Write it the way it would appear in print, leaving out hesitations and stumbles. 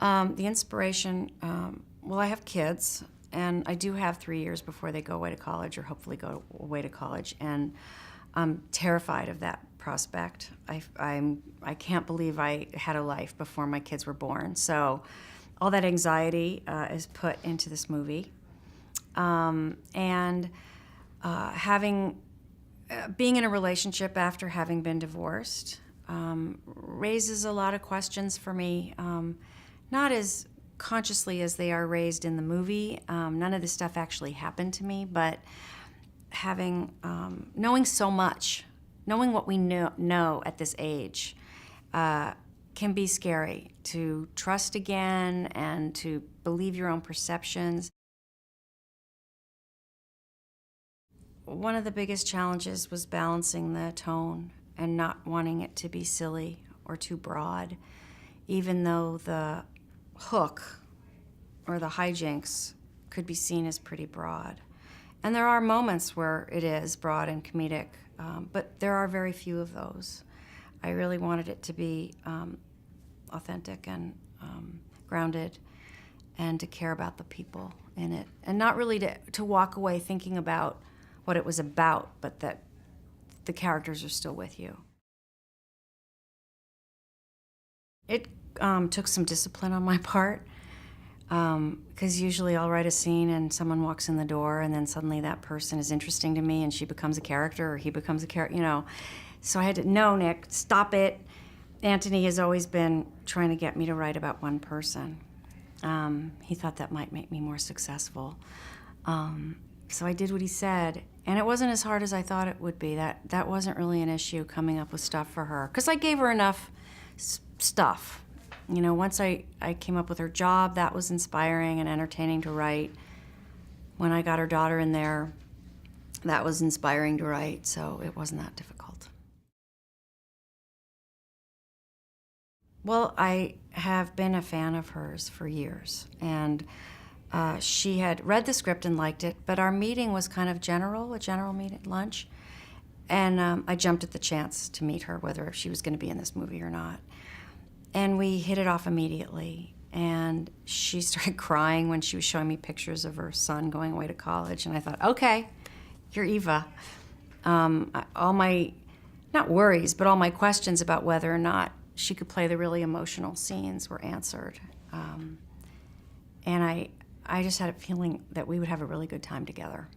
The inspiration, well, I have kids, and I do have 3 years before they go away to college, or hopefully go away to college, and I'm terrified of that prospect. I can't believe I had a life before my kids were born, so all that anxiety is put into this movie. And being in a relationship after having been divorced raises a lot of questions for me, not as consciously as they are raised in the movie. None of this stuff actually happened to me, but knowing so much, knowing what we know at this age, can be scary. To trust again and to believe your own perceptions. One of the biggest challenges was balancing the tone and not wanting it to be silly or too broad, even though the hook or the hijinks could be seen as pretty broad. And there are moments where it is broad and comedic, but there are very few of those. I really wanted it to be authentic and grounded, and to care about the people in it, and not really to walk away thinking about what it was about, but that the characters are still with you. It took some discipline on my part, because usually I'll write a scene and someone walks in the door and then suddenly that person is interesting to me and she becomes a character or he becomes a character, you know. So I had to, no, Nick, stop it. Anthony has always been trying to get me to write about one person. He thought that might make me more successful. So I did what he said, and it wasn't as hard as I thought it would be. That wasn't really an issue, coming up with stuff for her, because I gave her enough stuff. You know, once I came up with her job, that was inspiring and entertaining to write. When I got her daughter in there, that was inspiring to write, so it wasn't that difficult. Well, I have been a fan of hers for years, and she had read the script and liked it, but our meeting was kind of a general meeting, lunch, and I jumped at the chance to meet her, whether she was going to be in this movie or not. And we hit it off immediately, and she started crying when she was showing me pictures of her son going away to college, and I thought, okay, you're Eva. All my, not worries, but all my questions about whether or not she could play the really emotional scenes were answered. And I just had a feeling that we would have a really good time together.